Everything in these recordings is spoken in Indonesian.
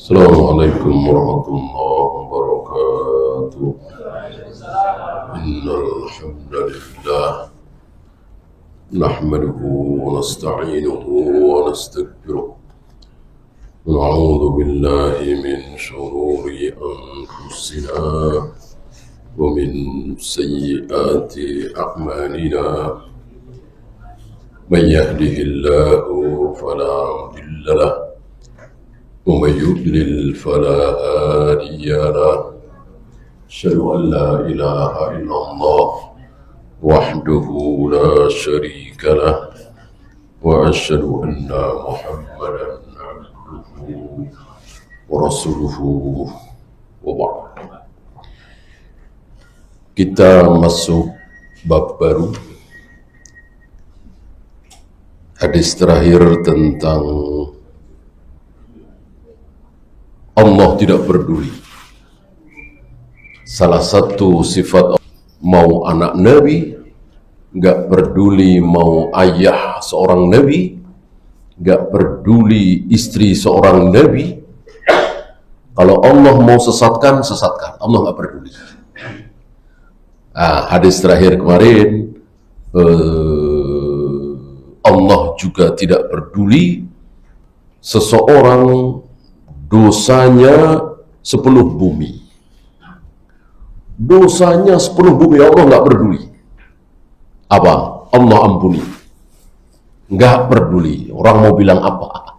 السلام عليكم ورحمة الله وبركاته. إن الحمد لله نحمده ونستعينه ونستغفره ونعوذ بالله من شرور أنفسنا ومن سيئات أعمالنا. من يهده الله فلا مضل له ومن يضلل فلا هادي له. أشهد أن لا إله إلا الله وحده لا شريك له وأشهد أن محمدا عبده ورسوله وبعد. Kita masuk bab baru, hadis terakhir tentang Allah tidak peduli. Salah satu sifat mau anak Nabi, gak peduli mau ayah seorang Nabi, gak peduli istri seorang Nabi. Kalau Allah mau sesatkan, sesatkan. Allah gak peduli. Hadis terakhir kemarin, Allah juga tidak peduli seseorang dosanya 10 bumi. Dosanya 10 bumi, Allah nggak peduli. Apa? Allah ampuni. Nggak peduli. Orang mau bilang apa?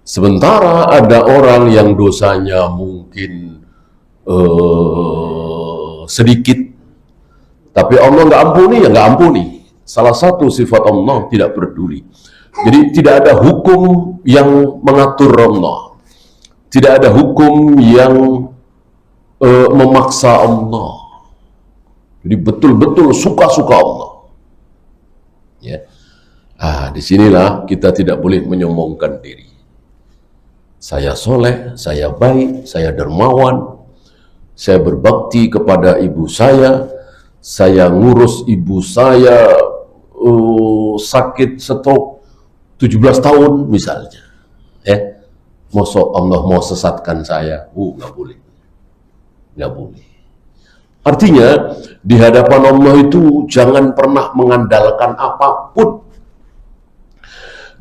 Sementara ada orang yang dosanya mungkin sedikit, tapi Allah nggak ampuni, ya nggak ampuni. Salah satu sifat Allah tidak peduli. Jadi tidak ada hukum yang mengatur Allah. Tidak ada hukum yang memaksa Allah. Jadi betul-betul suka-suka Allah. Ya. Disinilah kita tidak boleh menyombongkan diri. Saya soleh, saya baik, saya dermawan, saya berbakti kepada ibu saya ngurus ibu saya sakit stroke 17 tahun misalnya. Masa Allah mau sesatkan saya? Nggak boleh. Nggak boleh. Artinya, di hadapan Allah itu jangan pernah mengandalkan apapun.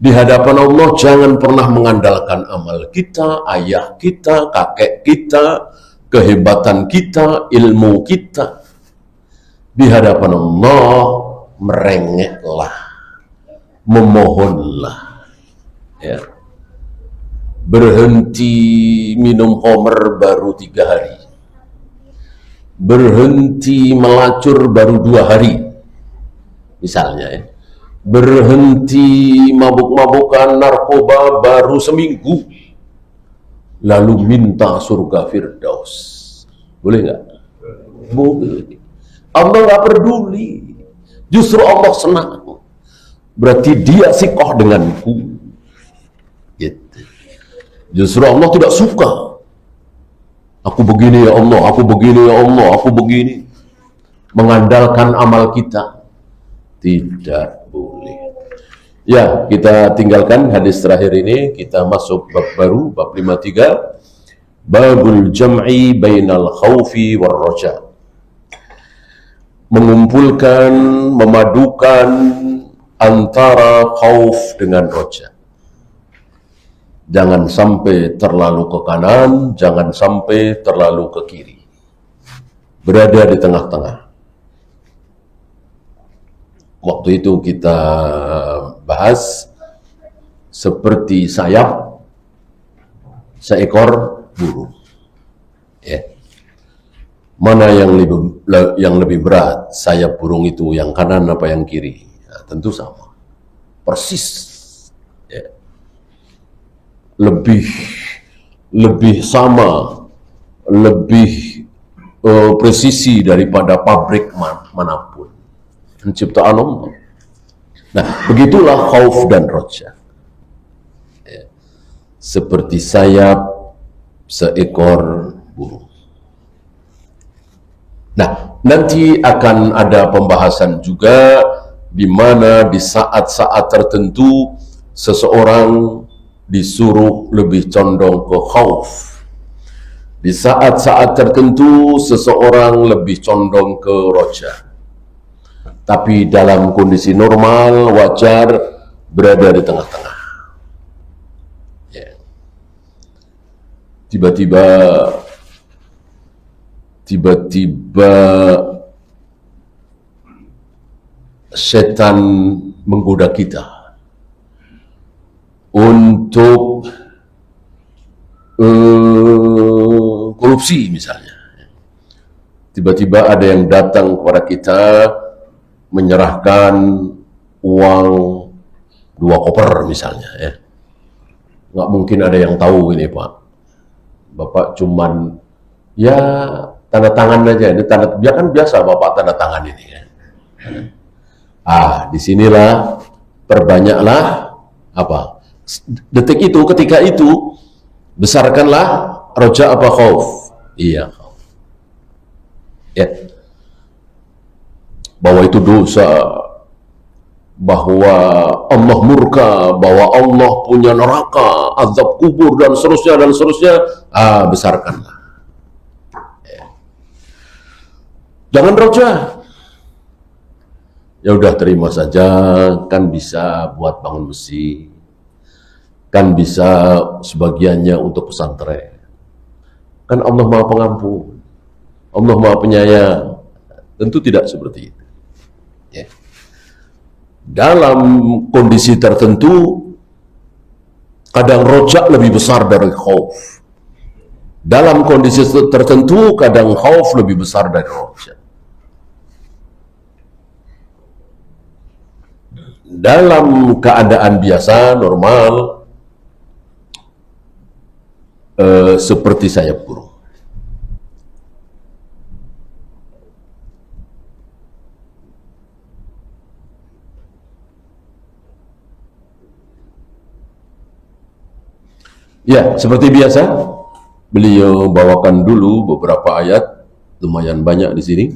Di hadapan Allah jangan pernah mengandalkan amal kita, ayah kita, kakek kita, kehebatan kita, ilmu kita. Di hadapan Allah merengeklah, memohonlah. Ya. Berhenti minum khamr baru 3 hari, berhenti melacur baru 2 hari misalnya, ya. Berhenti mabuk-mabukan narkoba baru seminggu, lalu minta surga Firdaus. Boleh nggak? Boleh. Allah nggak peduli, justru Allah senang. Berarti dia sikoh denganku. Gitu. Justru Allah tidak suka. Aku begini ya Allah, aku begini ya Allah, aku begini. Mengandalkan amal kita. Tidak boleh. Ya, kita tinggalkan hadis terakhir ini. Kita masuk bab baru, bab 53. Babul jam'i bainal khawfi war raja. Mengumpulkan, memadukan antara khauf dengan roja. Jangan sampai terlalu ke kanan, jangan sampai terlalu ke kiri. Berada di tengah-tengah. Waktu itu kita bahas seperti sayap seekor burung. Ya. Mana yang lebih berat, sayap burung itu yang kanan apa yang kiri? Nah, tentu sama. Persis. Lebih sama, lebih presisi daripada pabrik manapun. Penciptaan Allah. Nah, begitulah khauf dan roja. Ya. Seperti sayap seekor burung. Nah, nanti akan ada pembahasan juga di mana di saat-saat tertentu seseorang disuruh lebih condong ke khauf. Di saat-saat tertentu seseorang lebih condong ke roja. Tapi dalam kondisi normal, wajar, berada di tengah-tengah. Ya. Tiba-tiba setan menggoda kita untuk korupsi misalnya. Tiba-tiba ada yang datang kepada kita menyerahkan uang 2 koper misalnya, ya. Nggak mungkin ada yang tahu ini Pak. Bapak cuman ya tanda tangan aja. Ini tanda, ya kan biasa Bapak tanda tangan ini, ya. Disinilah perbanyaklah apa? Detik itu, ketika itu besarkanlah roja apa khauf. Iya, khauf. Ya. Bahwa itu dosa, bahwa Allah murka, bahwa Allah punya neraka, azab kubur dan seterusnya, besarkanlah. Ya. Jangan roja. Ya udah terima saja, kan bisa buat bangun besi, kan bisa sebagiannya untuk pesantren. Kan Allah Maha Pengampun, Allah Maha Penyayang. Tentu tidak seperti itu. Ya. Dalam kondisi tertentu, kadang rojak lebih besar dari khauf. Dalam kondisi tertentu, kadang khauf lebih besar dari rojak. Dalam keadaan biasa, normal, seperti sayap burung. Ya, seperti biasa, beliau bawakan dulu beberapa ayat, lumayan banyak di sini.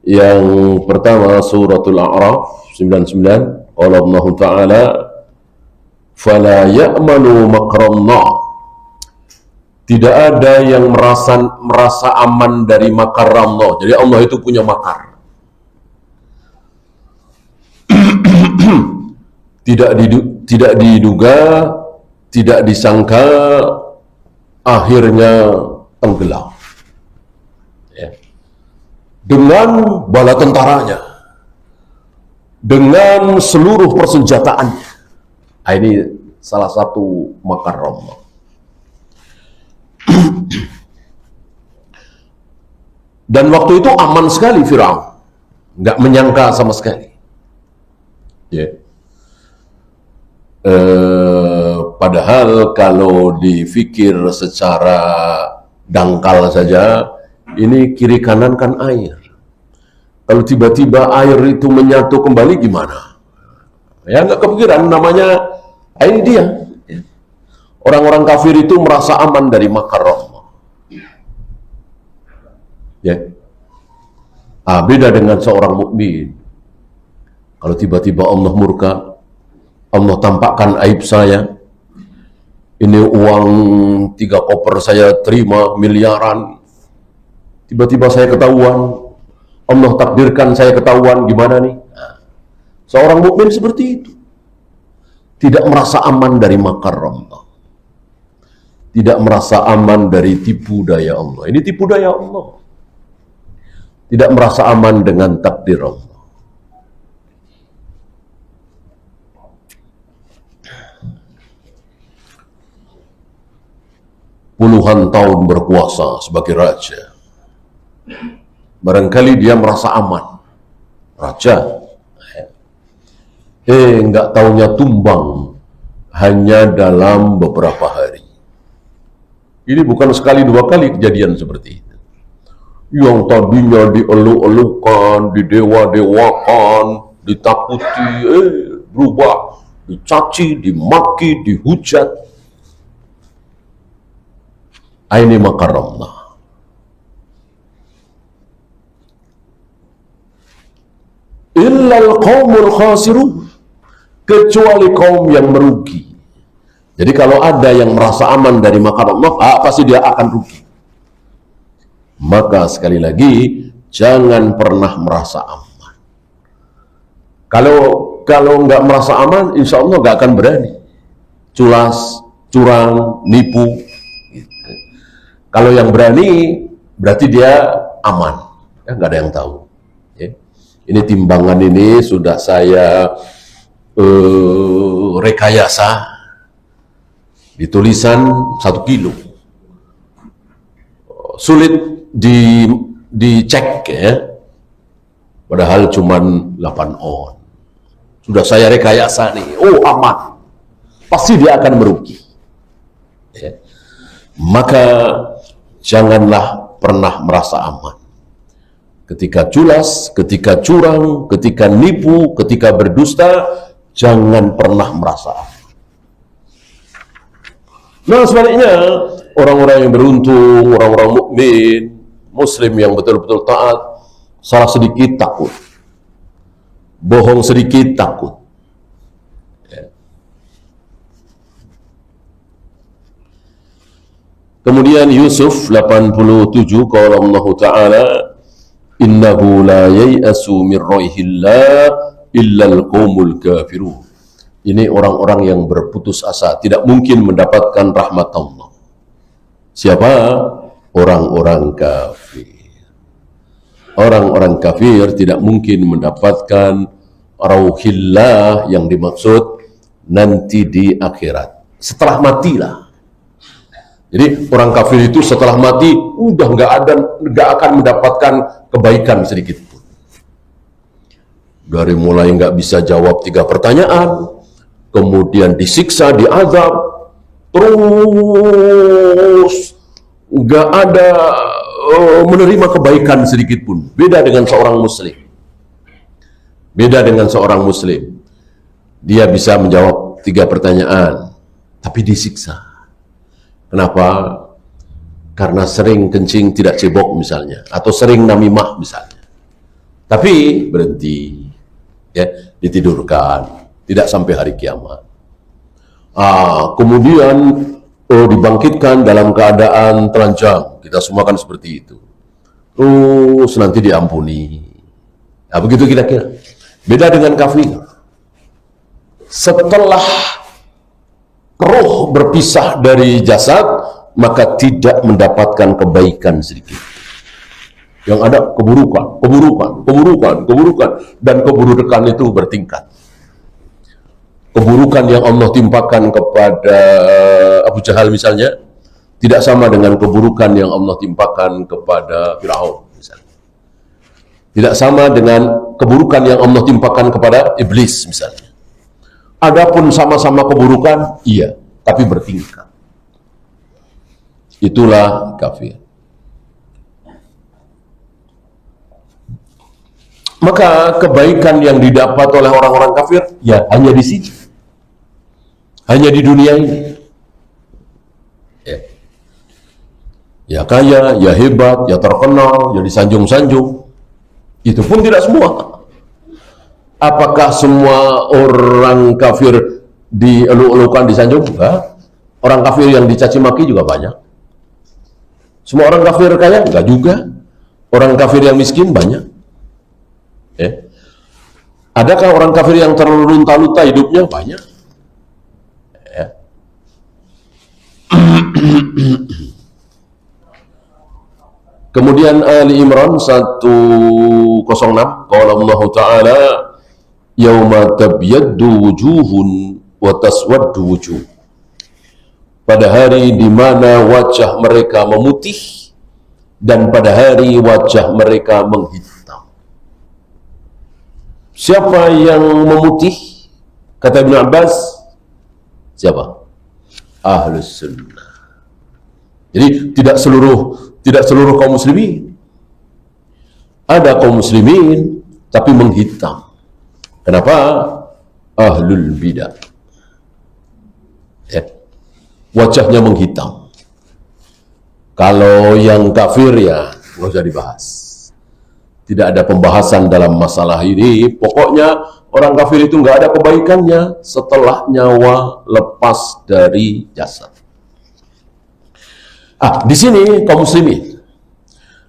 Yang pertama suratul A'raf 99, qala Allah Ta'ala fala ya'manu makrallah. Tidak ada yang merasa aman dari makar Allah. Jadi Allah itu punya makar. tidak diduga, tidak disangka, akhirnya tenggelam. Ya. Dengan bala tentaranya, dengan seluruh persenjataannya. Ini salah satu makar Allah. Dan waktu itu aman sekali Firaun, nggak menyangka sama sekali. Ya. Padahal kalau dipikir secara dangkal saja, ini kiri kanan kan air. Kalau tiba-tiba air itu menyatu kembali gimana? Ya nggak kepikiran, namanya ini dia. Orang-orang kafir itu merasa aman dari makar Allah. Ya. Beda dengan seorang mukmin. Kalau tiba-tiba Allah murka, Allah tampakkan aib saya. Ini uang 3 koper saya terima miliaran. Tiba-tiba saya ketahuan. Allah takdirkan saya ketahuan, gimana nih? Seorang mukmin seperti itu. Tidak merasa aman dari makar Allah. Tidak merasa aman dari tipu daya Allah. Ini tipu daya Allah. Tidak merasa aman dengan takdir Allah. Puluhan tahun berkuasa sebagai raja. Barangkali dia merasa aman. Raja. Nggak taunya tumbang hanya dalam beberapa hari. Ini bukan sekali 2 kali kejadian seperti itu. Yang tadinya dieluk-elukan, didewa-dewakan, ditakuti, berubah, dicaci, dimaki, dihujat. Ini makar Allah. Illal qaumul khasirun, kecuali kaum yang merugi. Jadi kalau ada yang merasa aman dari makan Allah, pasti dia akan rugi. Maka sekali lagi, jangan pernah merasa aman. Kalau nggak merasa aman, insya Allah nggak akan berani culas, curang, nipu. Kalau yang berani, berarti dia aman. Ya, nggak ada yang tahu. Ya. Ini timbangan ini sudah saya rekayasa di tulisan 1 kilo. Sulit dicek ya. Padahal cuman 8 on. Sudah saya rekayasa nih. Oh, aman. Pasti dia akan merugi. Ya. Maka janganlah pernah merasa aman. Ketika culas, ketika curang, ketika nipu, ketika berdusta, jangan pernah merasa aman. Nah, sebaliknya, orang-orang yang beruntung, orang-orang mukmin, muslim yang betul-betul taat, salah sedikit takut, bohong sedikit takut. Ya. Kemudian Yusuf 87, qala Allah Ta'ala, innahu la yai'asu min roihillah illal qawmul kafirun. Ini orang-orang yang berputus asa, tidak mungkin mendapatkan rahmat Allah. Siapa? Orang-orang kafir. Orang-orang kafir tidak mungkin mendapatkan rauhillah yang dimaksud nanti di akhirat. Setelah matilah. Jadi orang kafir itu setelah mati udah nggak akan mendapatkan kebaikan sedikit pun. Dari mulai nggak bisa jawab 3 pertanyaan, kemudian disiksa, diazab, terus nggak ada menerima kebaikan sedikit pun. Beda dengan seorang muslim. Beda dengan seorang muslim. Dia bisa menjawab 3 pertanyaan, tapi disiksa. Kenapa? Karena sering kencing tidak cebok misalnya, atau sering namimah misalnya. Tapi berhenti, ya, ditidurkan. Tidak sampai hari kiamat. Kemudian dibangkitkan dalam keadaan telanjang. Kita semua kan seperti itu. Terus nanti diampuni. Nah, begitu kira-kira. Beda dengan kafir. Setelah roh berpisah dari jasad, maka tidak mendapatkan kebaikan sedikit. Yang ada keburukan, dan keburukan itu bertingkat. Keburukan yang Allah timpakan kepada Abu Jahal misalnya tidak sama dengan keburukan yang Allah timpakan kepada Firaun misalnya. Tidak sama dengan keburukan yang Allah timpakan kepada iblis misalnya. Adapun sama-sama keburukan, iya, tapi bertingkat. Itulah kafir. Maka kebaikan yang didapat oleh orang-orang kafir ya hanya di sini. Hanya di dunia ini. Ya kaya, ya hebat, ya terkenal, ya disanjung-sanjung. Itu pun tidak semua. Apakah semua orang kafir dieluk-elukan, disanjung? Enggak. Orang kafir yang dicaci maki juga banyak. Semua orang kafir kaya? Enggak juga. Orang kafir yang miskin banyak. Adakah orang kafir yang terlunta-lunta hidupnya? Banyak. Kemudian Ali Imran 106, qala Allah Ta'ala, yauma tabyaddu wujuhun wa taswaddu wujuh. Pada hari di mana wajah mereka memutih dan pada hari wajah mereka menghitam. Siapa yang memutih? Kata Ibn Abbas, siapa? Ahlus Sunnah. Jadi tidak seluruh kaum muslimin. Ada kaum muslimin tapi menghitam. Kenapa? Ahlul bidah. Ya. Wajahnya menghitam. Kalau yang kafir ya nggak usah dibahas. Tidak ada pembahasan dalam masalah ini. Pokoknya Orang kafir itu nggak ada kebaikannya setelah nyawa lepas dari jasad. Di sini kaum muslimin.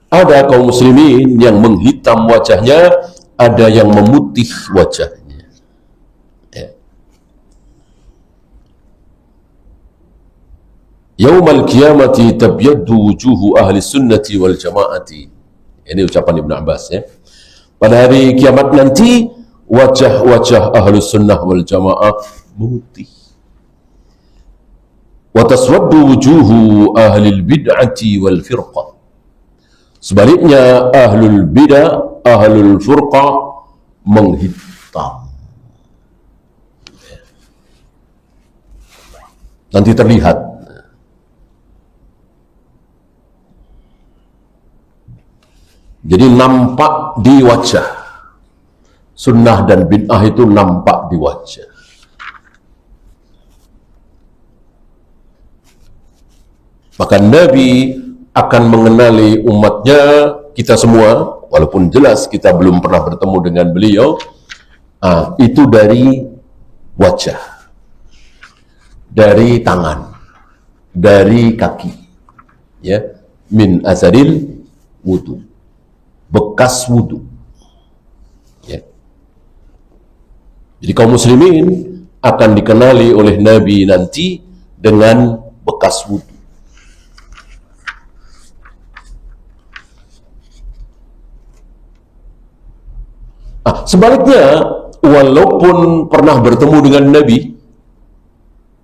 Ada kaum muslimin yang menghitam wajahnya, ada yang memutih wajahnya. Ya. Yaumal qiyamati tabyaddu wujuhu ahli sunnati wal jamaati. Ini ucapan Ibnu Abbas ya. Pada hari kiamat nanti wajah-wajah ahli sunnah wal jamaah memutih. Wa taswaddu wujuhu ahli bid'ati wal firqah. Sebaliknya ahlul bid'ah, ahlul furqah menghitam. Nanti terlihat. Jadi nampak di wajah. Sunnah dan bid'ah itu nampak di wajah. Maka Nabi akan mengenali umatnya, kita semua, walaupun jelas kita belum pernah bertemu dengan beliau, itu dari wajah, dari tangan, dari kaki, ya, min azaril wudu, bekas wudu. Ya. Jadi kaum muslimin akan dikenali oleh Nabi nanti dengan bekas wudu. Sebaliknya, walaupun pernah bertemu dengan Nabi,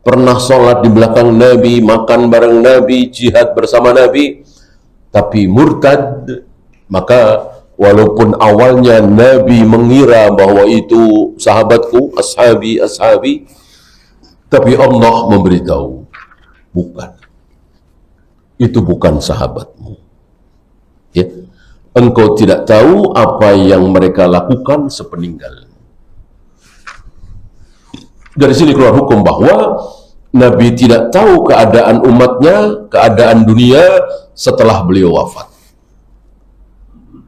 pernah sholat di belakang Nabi, makan bareng Nabi, jihad bersama Nabi, tapi murtad, maka walaupun awalnya Nabi mengira bahwa itu sahabatku, ashabi, tapi Allah memberitahu, bukan. Itu bukan sahabatmu. Ya. Engkau tidak tahu apa yang mereka lakukan sepeninggal. Dari sini keluar hukum bahwa Nabi tidak tahu keadaan umatnya, keadaan dunia setelah beliau wafat.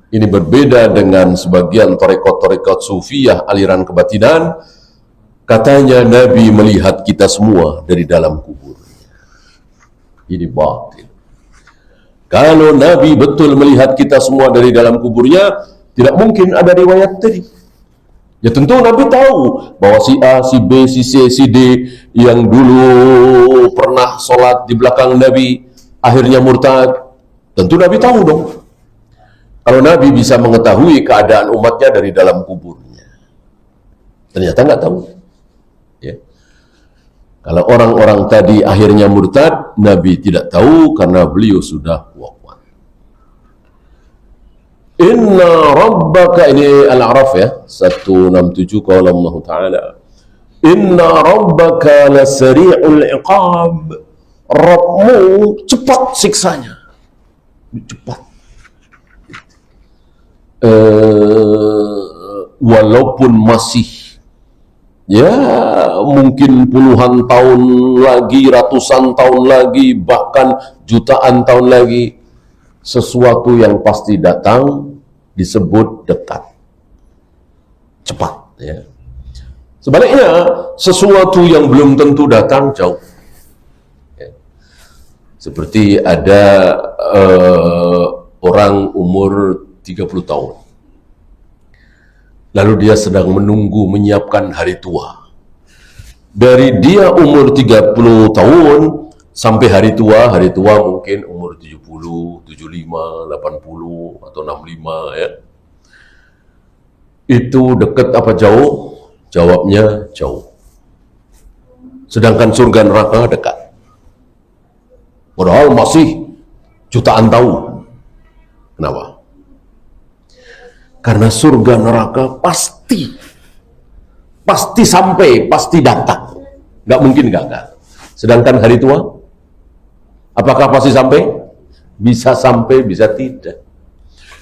Ini berbeda dengan sebagian tarekat-tarekat sufiyah aliran kebatinan. Katanya Nabi melihat kita semua dari dalam kubur. Ini batil. Kalau Nabi betul melihat kita semua dari dalam kuburnya, tidak mungkin ada riwayat tadi. Ya tentu Nabi tahu bahwa si A, si B, si C, si D yang dulu pernah sholat di belakang Nabi, akhirnya murtad. Tentu Nabi tahu dong. Kalau Nabi bisa mengetahui keadaan umatnya dari dalam kuburnya. Ternyata nggak tahu. Ya. Kalau orang-orang tadi akhirnya murtad, Nabi tidak tahu karena beliau sudah wafat. Inna rabbaka, ini Al-A'raf ya, 167 qala Allah Ta'ala. Inna rabbaka lasari'ul iqab. Rabbmu cepat siksanya. Cepat. Walaupun masih ya mungkin puluhan tahun lagi, ratusan tahun lagi, bahkan jutaan tahun lagi, sesuatu yang pasti datang disebut dekat, cepat. Ya. Sebaliknya, sesuatu yang belum tentu datang jauh. Ya. Seperti ada orang umur 30 tahun. Lalu dia sedang menunggu menyiapkan hari tua. Dari dia umur 30 tahun sampai hari tua mungkin umur 70, 75, 80 atau 65 ya. Itu dekat apa jauh? Jawabnya jauh. Sedangkan surga neraka dekat. Padahal masih jutaan tahun. Kenapa? Karena surga neraka pasti sampai, pasti datang. Nggak mungkin gagal. Sedangkan hari tua, apakah pasti sampai? Bisa sampai, bisa tidak.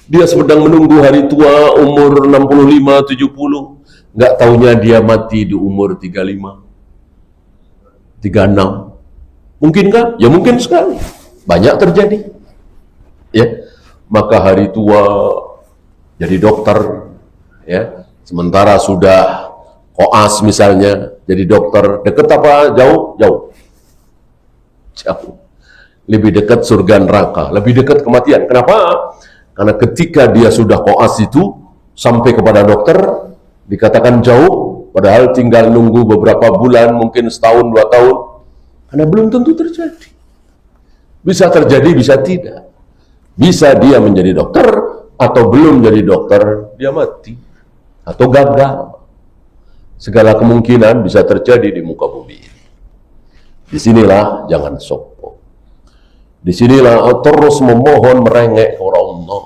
Dia sedang menunggu hari tua umur 65, 70. Nggak taunya dia mati di umur 35, 36. Mungkinkah? Ya mungkin sekali. Banyak terjadi. Ya, maka hari tua jadi dokter, ya, sementara sudah koas misalnya, jadi dokter, dekat apa jauh? Jauh. Jauh. Lebih dekat surga neraka, lebih dekat kematian. Kenapa? Karena ketika dia sudah koas itu, sampai kepada dokter, dikatakan jauh, padahal tinggal nunggu beberapa bulan, mungkin setahun, 2 tahun, karena belum tentu terjadi. Bisa terjadi, bisa tidak. Bisa dia menjadi dokter, atau belum jadi dokter, dia mati. Atau gagal. Segala kemungkinan bisa terjadi di muka bumi. Disinilah jangan sombong. Disinilah terus memohon merengek kepada Allah.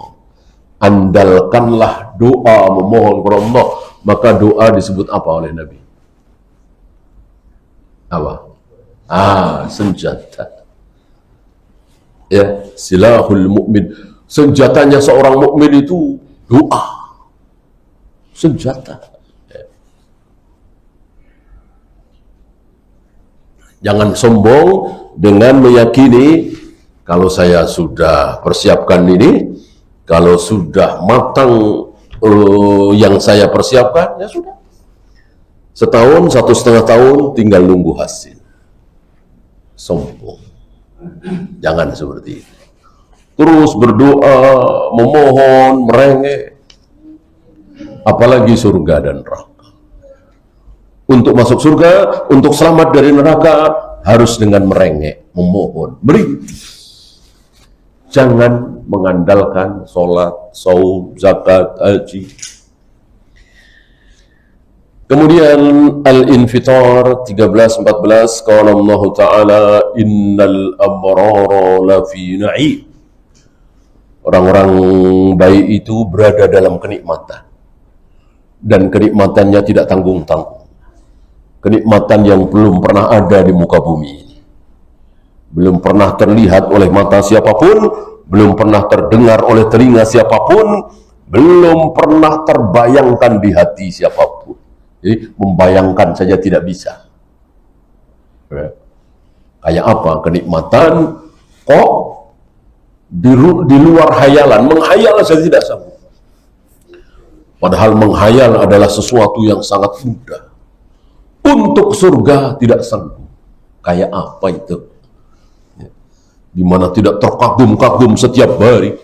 Andalkanlah doa memohon kepada Allah. Maka doa disebut apa oleh Nabi? Apa? Senjata. Ya, silahul mukmin. Senjatanya seorang mukmin itu doa. Senjata. Jangan sombong dengan meyakini kalau saya sudah persiapkan ini, kalau sudah matang yang saya persiapkan, ya sudah. Setahun, 1,5 tahun tinggal nunggu hasil. Sombong. Jangan seperti itu. Terus berdoa, memohon, merengek. Apalagi surga dan neraka. Untuk masuk surga, untuk selamat dari neraka, harus dengan merengek, memohon, merintih. Jangan mengandalkan sholat, saum, zakat, haji. Kemudian Al-Infitar 13-14, qala Allah Ta'ala, innal abrara lafi na'im. Orang-orang baik itu berada dalam kenikmatan. Dan kenikmatannya tidak tanggung-tanggung. Kenikmatan yang belum pernah ada di muka bumi ini. Belum pernah terlihat oleh mata siapapun, belum pernah terdengar oleh telinga siapapun, belum pernah terbayangkan di hati siapapun. Jadi membayangkan saja tidak bisa. Kayak apa kenikmatan kok di luar hayalan, menghayal saja tidak sanggup. Padahal menghayal adalah sesuatu yang sangat mudah. Untuk surga tidak sanggup. Kayak apa itu? Di mana tidak terkagum-kagum setiap hari,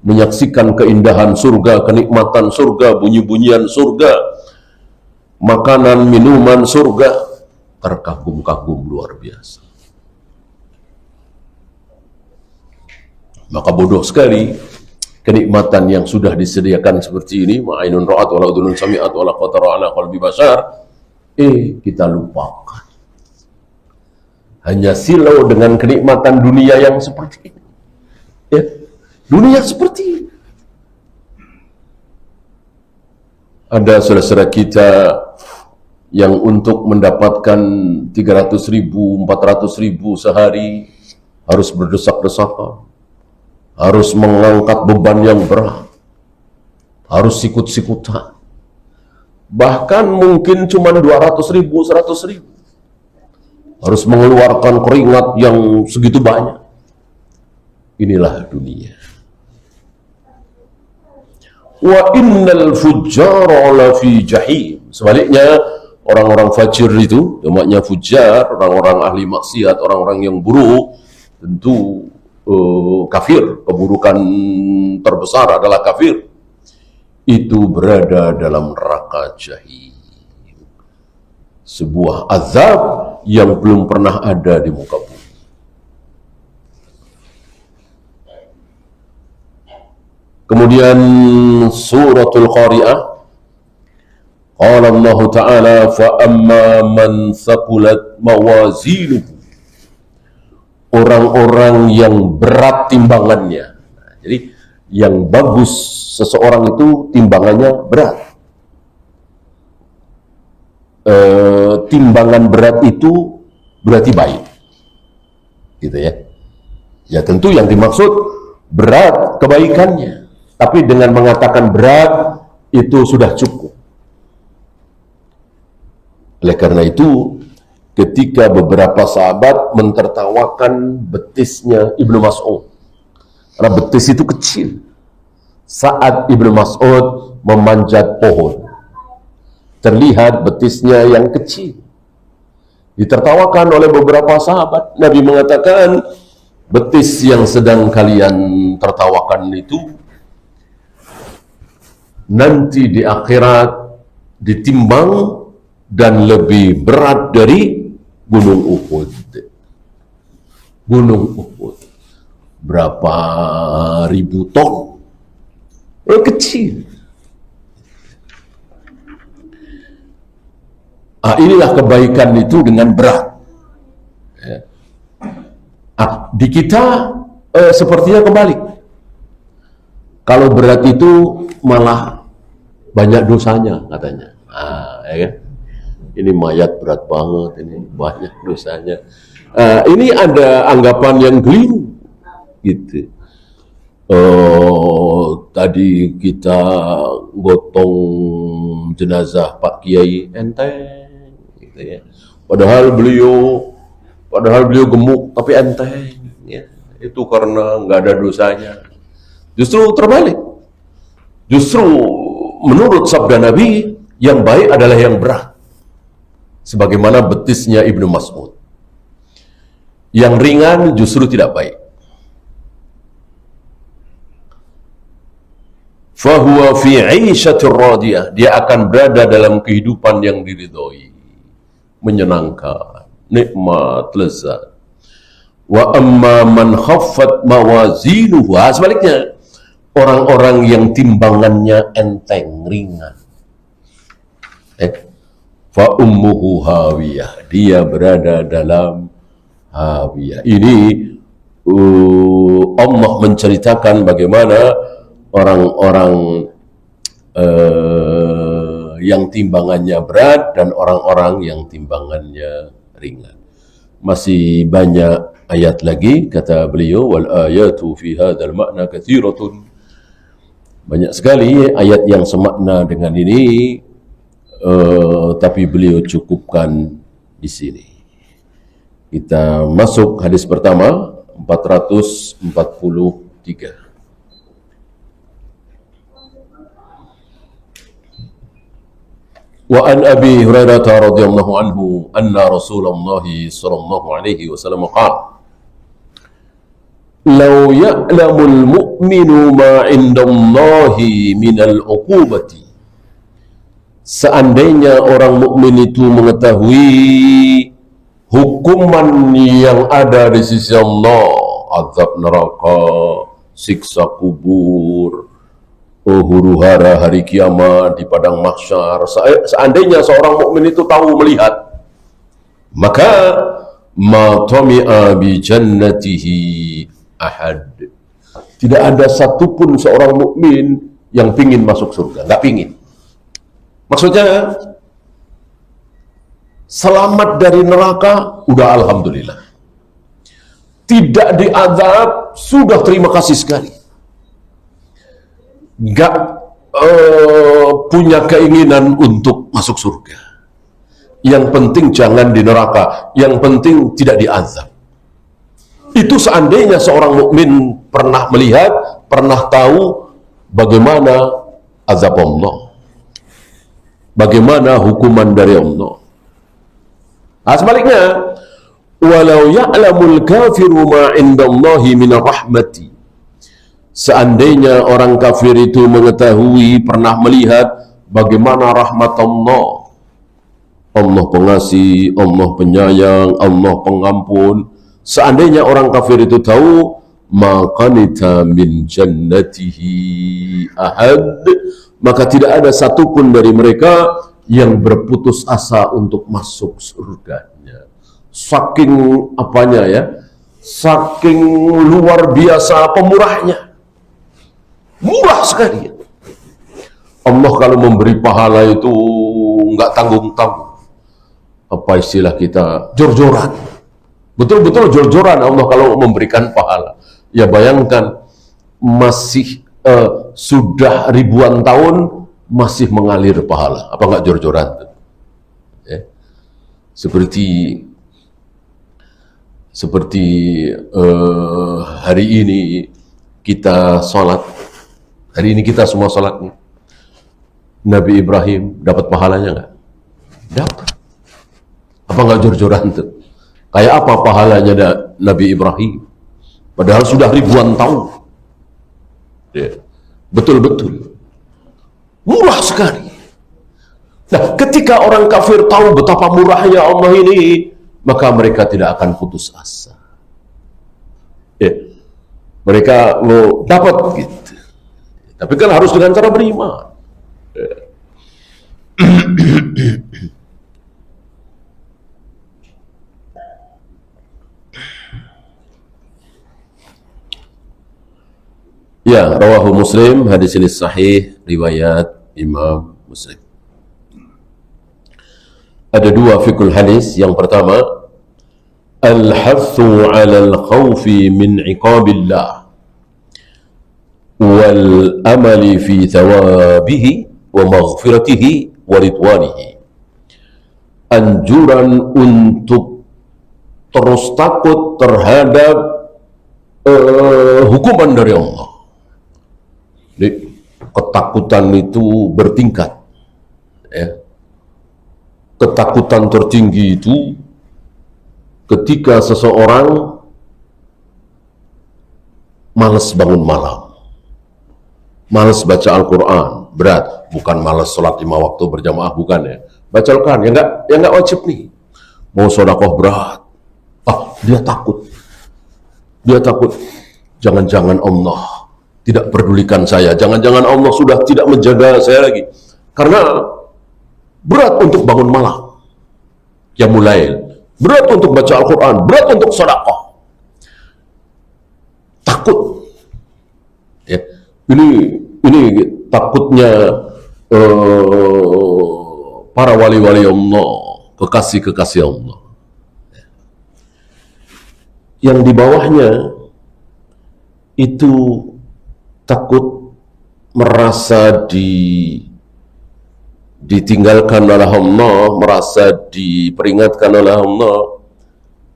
menyaksikan keindahan surga, kenikmatan surga, bunyi-bunyian surga, makanan, minuman surga, terkagum-kagum luar biasa. Maka bodoh sekali kenikmatan yang sudah disediakan seperti ini, ma'ainun ra'at wala udhunun sami'at wala qatara ala qalbi bashar. Kita lupakan. Hanya silau dengan kenikmatan dunia yang seperti ini. Ya, dunia seperti ini. Ada saudara-saudara kita yang untuk mendapatkan 300.000, 400.000 sehari harus berdesak-desakan, harus mengangkat beban yang berat, harus sikut-sikutan. Bahkan mungkin cuma 200.000, 100.000. Harus mengeluarkan keringat yang segitu banyak. Inilah dunia. Wa innal fujjara lafi jahim. Sebaliknya, orang-orang fajir itu, namanya fujar, orang-orang ahli maksiat, orang-orang yang buruk, tentu kafir. Keburukan terbesar adalah kafir. Itu berada dalam neraka jahim. Sebuah azab yang belum pernah ada di muka bumi. Kemudian suratul Qari'ah, qala Allah Ta'ala, fa amma man thaqulat mawazinuhu. Orang-orang yang berat timbangannya. Jadi yang bagus seseorang itu timbangannya berat. Timbangan berat itu berarti baik, gitu ya. Ya tentu yang dimaksud berat kebaikannya, tapi dengan mengatakan berat itu sudah cukup. Oleh karena itu, ketika beberapa sahabat mentertawakan betisnya Ibnu Mas'ud, karena betis itu kecil, saat Ibnu Mas'ud memanjat pohon. terlihat betisnya yang kecil. Ditertawakan oleh beberapa sahabat. Nabi mengatakan, betis yang sedang kalian tertawakan itu nanti di akhirat ditimbang dan lebih berat dari Gunung Uhud. Gunung Uhud berapa ribu ton, kecil. Inilah kebaikan itu dengan berat. Di kita sepertinya kebalik. Kalau berat itu malah banyak dosanya katanya. Ya kan? Ini mayat berat banget, ini banyak dosanya. Ini ada anggapan yang keliru, gitu. Tadi kita gotong jenazah Pak Kiai enteng, gitu ya. Padahal beliau gemuk tapi enteng, ya. Itu karena nggak ada dosanya. Justru terbalik. Justru menurut sabda Nabi, yang baik adalah yang berat. Sebagaimana betisnya Ibnu Mas'ud. Yang ringan justru tidak baik. Fahuwa fi 'aisyatir radiyah. Dia akan berada dalam kehidupan yang diridhoi, menyenangkan, nikmat, lezat. Wa amma man khaffat mawazinuhu, sebaliknya, orang-orang yang timbangannya enteng, ringan, fa ummuhu hawiyah, dia berada dalam hawiyah. Ini Allah menceritakan bagaimana orang-orang yang timbangannya berat dan orang-orang yang timbangannya ringan. Masih banyak ayat lagi, kata beliau, wal ayatu fi hadzal ma'na katsiratun. Banyak sekali ayat yang semakna dengan ini, tapi beliau cukupkan di sini. Kita masuk hadis pertama, 443. Wa an Abi Hurairah radhiyallahu anhu anna Rasulullah sallallahu alaihi wasallam qala law ya'lamul mu'minu ma 'indallahi minal 'uqubati, seandainya orang mukmin itu mengetahui hukuman yang ada di sisi Allah, azab neraka, siksa kubur, huru-hara hari kiamat di padang mahsyar, seandainya seorang mukmin itu tahu melihat, maka ma tami'a bi jannatihi ahad, tidak ada satupun seorang mukmin yang pingin masuk surga, nggak pingin. Maksudnya selamat dari neraka, udah alhamdulillah. Tidak diazab, sudah terima kasih sekali. Nggak punya keinginan untuk masuk surga. Yang penting jangan di neraka, yang penting tidak diazab. Itu seandainya seorang mukmin pernah melihat, pernah tahu bagaimana azab Allah, bagaimana hukuman dari Allah. Sebaliknya, walau ya'lamul kafiru ma 'indallahi min rahmati, seandainya orang kafir itu mengetahui, pernah melihat bagaimana rahmat Allah, Allah pengasih, Allah penyayang, Allah pengampun, seandainya orang kafir itu tahu, maqanita min jannatihi ahad, maka tidak ada satupun dari mereka yang berputus asa untuk masuk surganya. Saking apanya ya, saking luar biasa pemurahnya, murah sekali. Allah kalau memberi pahala itu nggak tanggung-tanggung. Apa istilah kita, jor-joran. Betul-betul jor-joran Allah kalau memberikan pahala. Ya bayangkan, masih sudah ribuan tahun masih mengalir pahala. Apa nggak jor-joran? Ya. Seperti hari ini kita sholat. Hari ini kita semua sholat. Nabi Ibrahim dapat pahalanya nggak? Dapat. Apa nggak jor-joran tuh? Kayak apa pahalanya Nabi Ibrahim? Padahal sudah ribuan tahun. Ya. Betul-betul. Murah sekali. Nah, ketika orang kafir tahu betapa murahnya Allah ini, maka mereka tidak akan putus asa. Ya. Mereka mau dapat gitu. Tapi kan harus dengan cara beriman. Ya. Ya, rawahu Muslim, hadis ini sahih, riwayat Imam Muslim. Ada dua fikul hadis. Yang pertama, al-hathu 'ala al-khawfi min 'iqabillah wal amali fi thawabihi wa maghfiratihi wa ridwanihi. Anjuran untuk terus takut terhadap hukuman dari Allah. Jadi, ketakutan itu bertingkat. Ya. Ketakutan tertinggi itu ketika seseorang malas bangun malam, malas baca Al-Quran, berat, bukan malas sholat 5 waktu berjamaah, bukan ya. Baca Al-Quran, ya nggak wajib nih. Mau sedekah berat, dia takut, jangan-jangan Allah tidak pedulikan saya, jangan-jangan Allah sudah tidak menjaga saya lagi, karena berat untuk bangun malam, qiyamul, berat untuk baca Al-Quran, berat untuk sedekah, takut. Ya, ini takutnya para wali-wali Allah, kekasih-kekasih Allah. Yang di bawahnya itu takut merasa ditinggalkan oleh Allah, merasa diperingatkan oleh Allah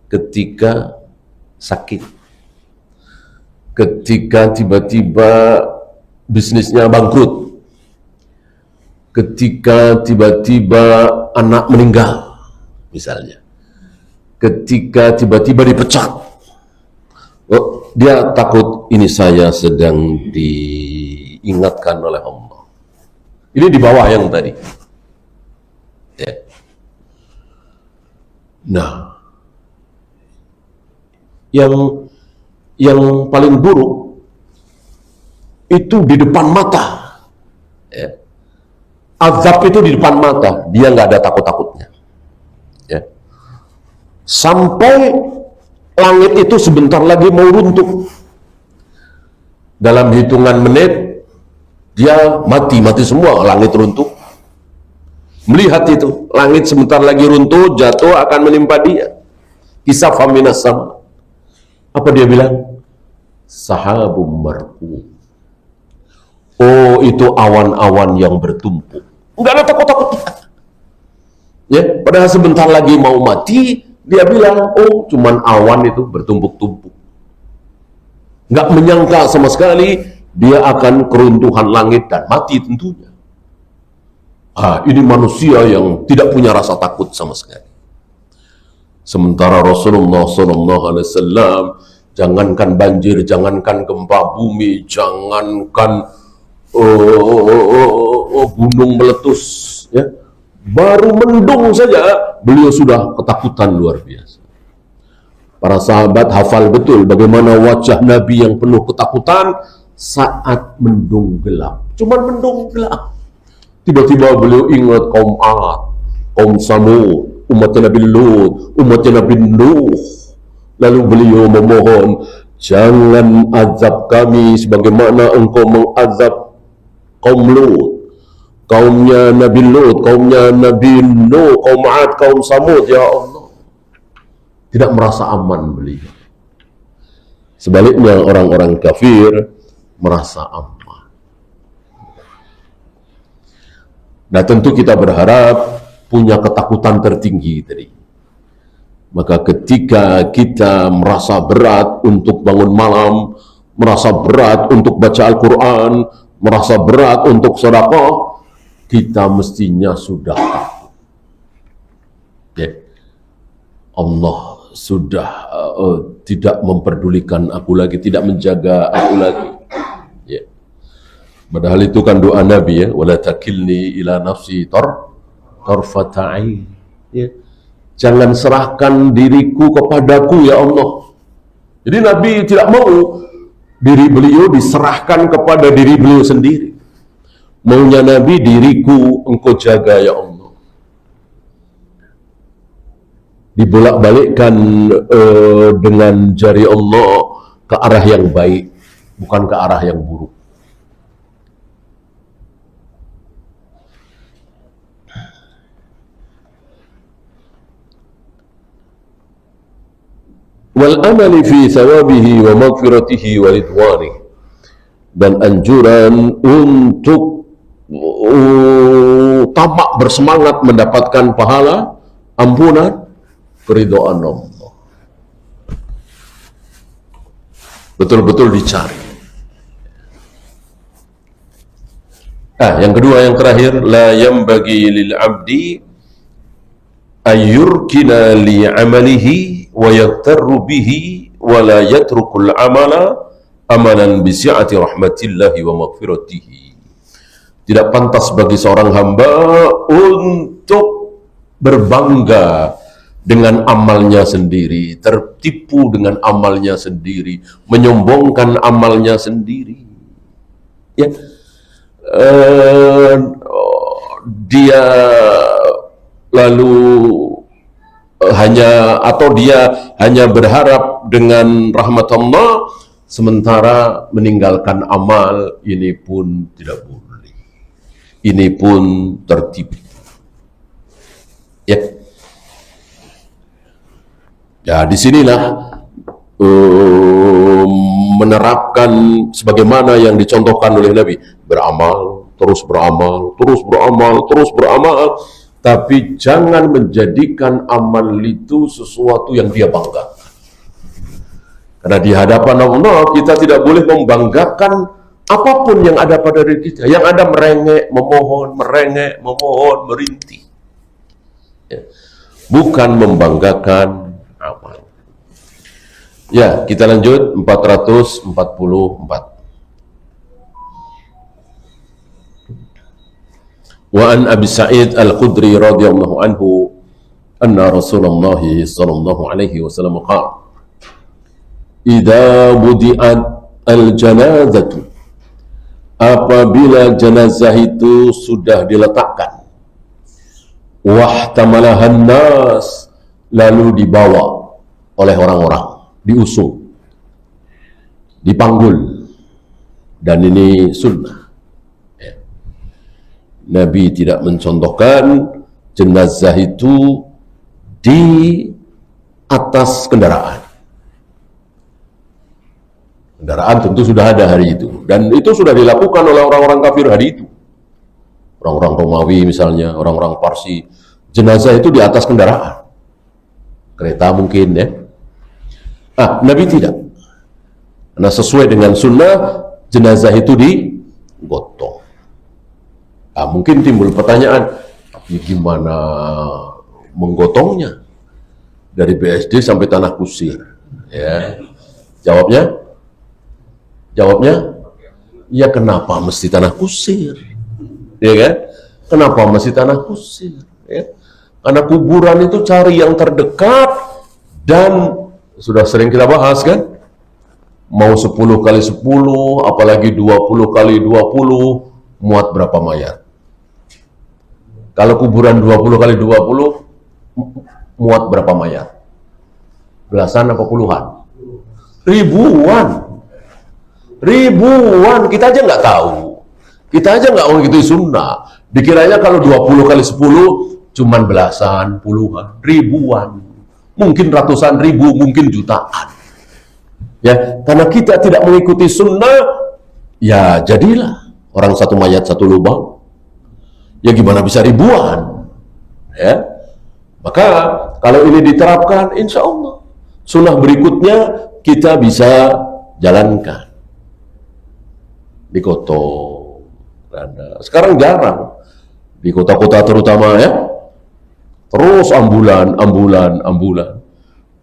ketika sakit, ketika tiba-tiba bisnisnya bangkrut, ketika tiba-tiba anak meninggal misalnya, ketika tiba-tiba dipecat. Dia takut ini saya sedang diingatkan oleh Allah. Ini di bawah yang tadi. Ya. Nah, yang paling buruk itu di depan mata. Ya. Azab itu di depan mata, dia nggak ada takut-takutnya. Ya. Sampai langit itu sebentar lagi mau runtuh. Dalam hitungan menit dia mati semua, langit runtuh. Melihat itu, langit sebentar lagi runtuh, jatuh akan menimpa dia. Kisafah minas sama. Apa dia bilang? Sahabum markum. Oh, itu awan-awan yang bertumpuk. Enggak ada takut-takut. Ya, padahal sebentar lagi mau mati, dia bilang, oh cuman awan itu bertumpuk-tumpuk. Nggak menyangka sama sekali dia akan keruntuhan langit dan mati tentunya. Ini manusia yang tidak punya rasa takut sama sekali. Sementara Rasulullah SAW, jangankan banjir, jangankan gempa bumi, jangankan gunung meletus, ya, baru mendung saja beliau sudah ketakutan luar biasa. Para sahabat hafal betul bagaimana wajah Nabi yang penuh ketakutan saat mendung gelap. Cuman mendung gelap. Tiba-tiba beliau ingat kaum Ad, kaum Samud, umatnya Nabi Lut, umatnya Nabi Nuh. Lalu beliau memohon, jangan azab kami sebagaimana engkau mengazab kaum Lut, kaumnya Nabi Lut, kaumnya Nabi Nuh, kaum Ad, kaum Samud, ya Allah. Tidak merasa aman beliau. Sebaliknya orang-orang kafir merasa aman. Nah, tentu kita berharap punya ketakutan tertinggi tadi. Maka ketika kita merasa berat untuk bangun malam, merasa berat untuk baca Al-Quran, merasa berat untuk sedekah, kita mestinya sudah takut. Allah sudah tidak memperdulikan aku lagi, tidak menjaga aku lagi. Ya. Padahal itu kan doa Nabi ya, wala takilni ila nafsi tarfata ain. Ya. Jangan serahkan diriku kepadaku ya Allah. Jadi Nabi tidak mau diri beliau diserahkan kepada diri beliau sendiri. Maunya Nabi, diriku engkau jaga ya Allah. Dibolak-balikkan dengan jari Allah ke arah yang baik, bukan ke arah yang buruk. Wal amali fi thawabihi wa maghfiratihi wa ridwani, dan anjuran untuk tamak bersemangat mendapatkan pahala, ampunan, keridhaan Allah. Betul-betul dicari. Yang kedua, yang terakhir, la yambagi lil abdi ayyurkina li amalihi wa yaghtarru bihi wa la yatrukul amala amalan bi si'ati rahmatillahi wa maghfiratihi. Tidak pantas bagi seorang hamba untuk berbangga dengan amalnya sendiri, tertipu dengan amalnya sendiri, menyombongkan amalnya sendiri. Ya, dia lalu dia hanya berharap dengan rahmat Allah, sementara meninggalkan amal, ini pun tidak boleh. Ini pun tertipu. Ya. Ya, disinilah menerapkan sebagaimana yang dicontohkan oleh Nabi, beramal, terus beramal, terus beramal, terus beramal, tapi jangan menjadikan amal itu sesuatu yang dia banggakan. Karena di hadapan Allah kita tidak boleh membanggakan apapun yang ada pada diri kita. Yang ada merengek, memohon, merintih. Ya. Bukan membanggakan amal. Ya, kita lanjut 444. Wa an Abi Sa'id Al-Khudri radhiyallahu anhu anna Rasulullah sallallahu alaihi wasallam qala idza budi'at al-janazatu, apabila jenazah itu sudah diletakkan, wahtamalahan nas, lalu dibawa oleh orang-orang, diusung, dipanggul, dan ini sunnah. Nabi tidak mencontohkan jenazah itu di atas kendaraan. Kendaraan tentu sudah ada hari itu, dan itu sudah dilakukan oleh orang-orang kafir hari itu. Orang-orang Romawi misalnya, orang-orang Parsi, jenazah itu di atas kendaraan. Kereta mungkin ya. Nabi tidak. Karena sesuai dengan sunnah, jenazah itu digotong. Mungkin timbul pertanyaan, gimana menggotongnya dari BSD sampai Tanah Kusir? Ya, jawabnya, ya kenapa mesti Tanah Kusir? Ya kan? Kenapa mesti Tanah Kusir? Ya, karena kuburan itu cari yang terdekat, dan sudah sering kita bahas kan? Mau 10 kali 10, apalagi 20 kali 20, muat berapa mayat? Kalau kuburan 20 kali 20, muat berapa mayat? Belasan apa puluhan? Ribuan. Kita aja nggak tahu. Kita aja nggak mengikuti sunnah. Dikiranya kalau 20 kali 10, cuman belasan, puluhan, ribuan. Mungkin ratusan ribu, mungkin jutaan. Ya, karena kita tidak mengikuti sunnah, ya jadilah orang satu mayat satu lubang. Ya gimana bisa ribuan? Ya, maka kalau ini diterapkan, insya Allah sunnah berikutnya kita bisa jalankan. Digotong. Sekarang jarang di kota-kota terutama ya. Terus ambulan.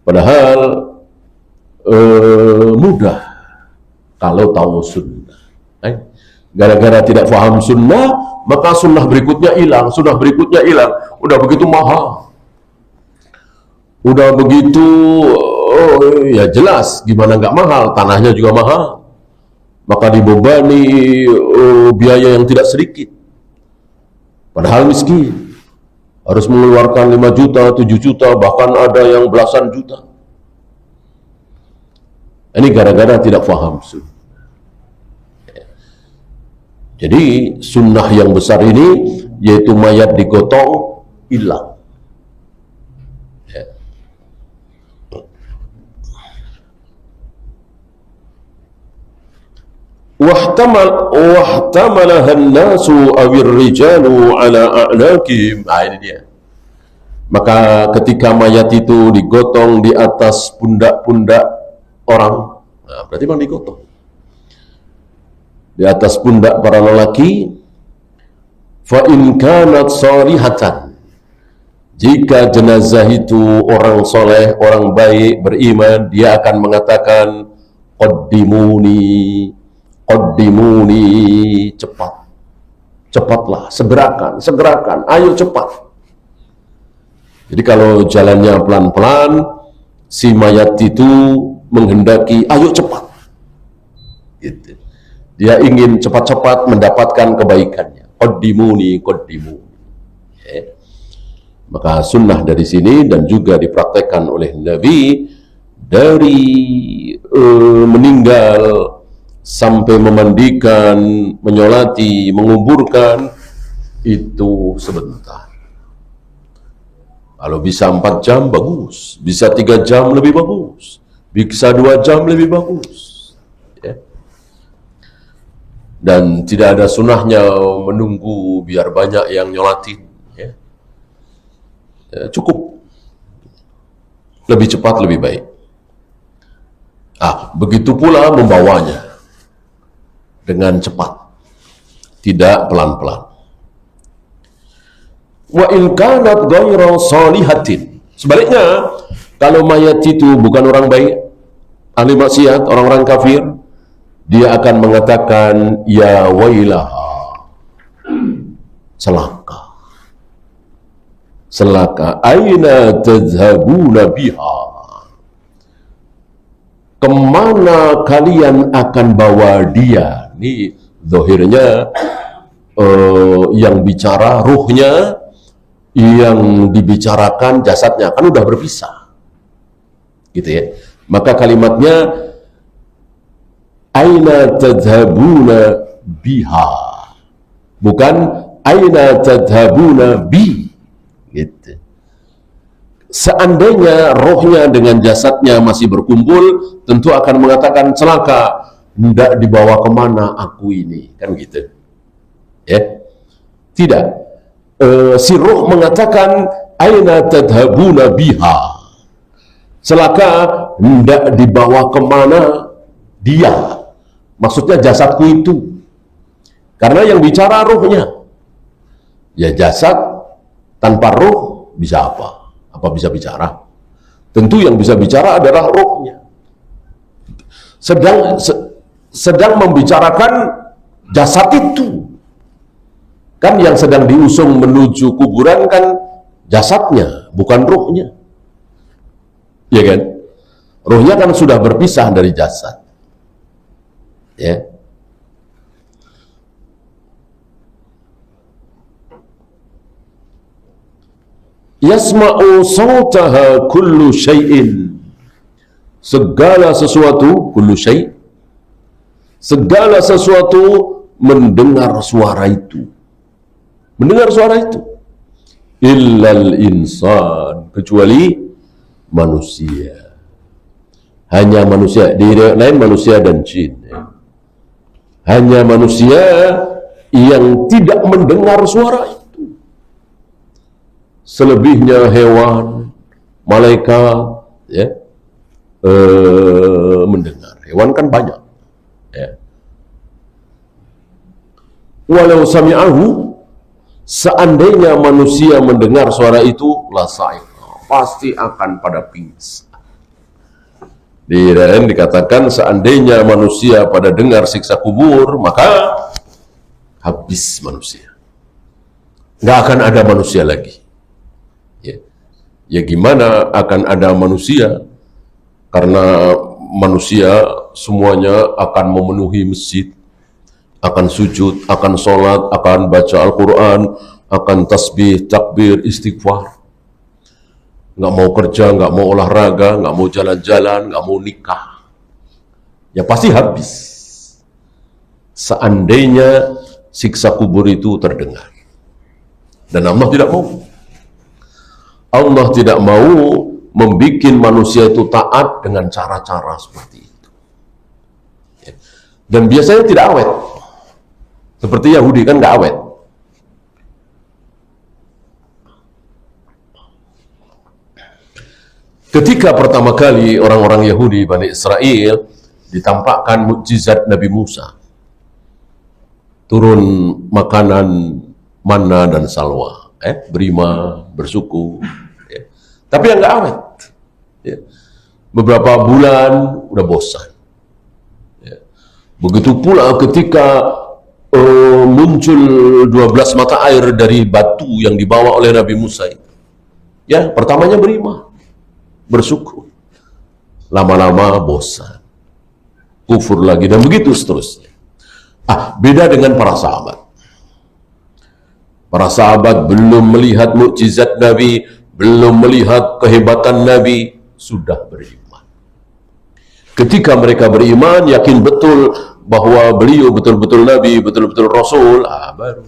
Padahal mudah kalau tahu sunnah. Gara-gara tidak paham sunnah, maka sunnah berikutnya hilang, udah begitu mahal, udah begitu ya jelas gimana nggak mahal, tanahnya juga mahal, maka dibebani biaya yang tidak sedikit, padahal miskin harus mengeluarkan 5 juta, 7 juta, bahkan ada yang belasan juta. Ini gara-gara tidak paham sunnah. Jadi sunnah yang besar ini, yaitu mayat digotong, hilang. Wahtamalaha an-nasu awir rijalu ala a'naqihim. Ini dia. Maka ketika mayat itu digotong di atas pundak-pundak orang, berarti memang digotong di atas pundak para lelaki. Fa in kanat salihatan, jika jenazah itu orang soleh, orang baik, beriman, dia akan mengatakan qaddimuni, cepatlah, segerakan, ayo cepat. Jadi kalau jalannya pelan-pelan, si mayat itu menghendaki ayo cepat, gitu. Dia ingin cepat-cepat mendapatkan kebaikannya. Qaddimuni. Maka sunnah dari sini, dan juga dipraktekkan oleh Nabi, dari meninggal sampai memandikan, menyolati, menguburkan, itu sebentar. Kalau bisa 4 jam bagus, bisa 3 jam lebih bagus, bisa 2 jam lebih bagus. Dan tidak ada sunnahnya menunggu biar banyak yang nyolatin. Cukup, lebih cepat lebih baik. Begitu pula membawanya dengan cepat, tidak pelan-pelan. Wa in kanat ghayra salihatin, sebaliknya, kalau mayat itu bukan orang baik, ahli maksiat, orang-orang kafir, dia akan mengatakan ya wailaha, celaka, aina tadhhabuna biha, kemana kalian akan bawa dia? Ini zahirnya yang bicara ruhnya, yang dibicarakan jasadnya, kan udah berpisah, gitu ya. Maka kalimatnya aina tadhhabuna biha, bukan aina tadhhabuna bi, gitu. Seandainya rohnya dengan jasadnya masih berkumpul, tentu akan mengatakan celaka, hendak dibawa kemana aku ini, kan gitu ya. Tidak, si roh mengatakan aina tadhhabuna biha, celaka, hendak dibawa kemana dia, maksudnya jasadku itu, karena yang bicara rohnya. Ya jasad tanpa roh bisa apa bisa bicara? Tentu yang bisa bicara adalah rohnya, sedang membicarakan jasad itu. Kan yang sedang diusung menuju kuburan kan jasadnya, bukan rohnya, ya kan? Rohnya kan sudah berpisah dari jasad, ya. Yasma'u sautaha kullu syai'in, segala sesuatu, kullu syai', segala sesuatu mendengar suara itu, illal insan, kecuali manusia. Hanya manusia, di lain manusia dan jin, ya. Hanya manusia yang tidak mendengar suara itu. Selebihnya hewan, malaikat, ya, mendengar. Hewan kan banyak, ya. Walau sami'ahu, seandainya manusia mendengar suara itu, la sa'iqa, pasti akan pada pingsan. Dikatakan seandainya manusia pada dengar siksa kubur, maka habis manusia. Nggak akan ada manusia lagi. Ya gimana akan ada manusia? Karena manusia semuanya akan memenuhi masjid, akan sujud, akan sholat, akan baca Al-Quran, akan tasbih, takbir, istighfar. Nggak mau kerja, nggak mau olahraga, nggak mau jalan-jalan, nggak mau nikah. Ya pasti habis. Seandainya siksa kubur itu terdengar. Dan Allah tidak mau. Allah tidak mau membuat manusia itu taat dengan cara-cara seperti itu. Dan biasanya tidak awet. Seperti Yahudi kan nggak awet. Ketika pertama kali orang-orang Yahudi, Bani Israel, ditampakkan mukjizat Nabi Musa. Turun makanan manna dan salwa. Berima, bersuku. Tapi yang nggak awet. Beberapa bulan udah bosan. Begitu pula ketika muncul 12 mata air dari batu yang dibawa oleh Nabi Musa. Ya, pertamanya berima, bersyukur. Lama-lama bosan. Kufur lagi dan begitu seterusnya. Beda dengan para sahabat. Para sahabat belum melihat mukjizat Nabi, belum melihat kehebatan Nabi, sudah beriman. Ketika mereka beriman, yakin betul bahwa beliau betul-betul Nabi, betul-betul Rasul, baru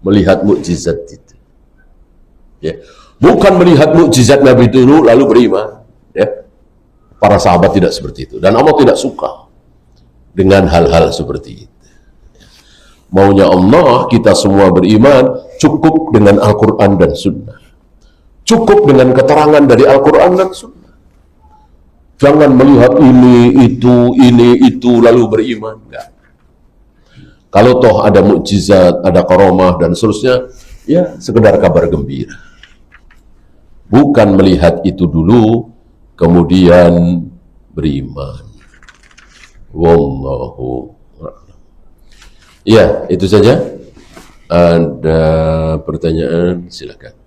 melihat mukjizat itu. Ya. Bukan melihat mukjizat Nabi dulu lalu beriman. Ya. Para sahabat tidak seperti itu. Dan Allah tidak suka dengan hal-hal seperti itu. Maunya Allah, kita semua beriman cukup dengan Al-Quran dan Sunnah. Cukup dengan keterangan dari Al-Quran dan Sunnah. Jangan melihat ini, itu, lalu beriman. Enggak. Kalau toh ada mukjizat, ada karomah, dan seterusnya, ya sekedar kabar gembira. Bukan melihat itu dulu, kemudian beriman. Wallahu a'lam. Ya, itu saja. Ada pertanyaan, silakan.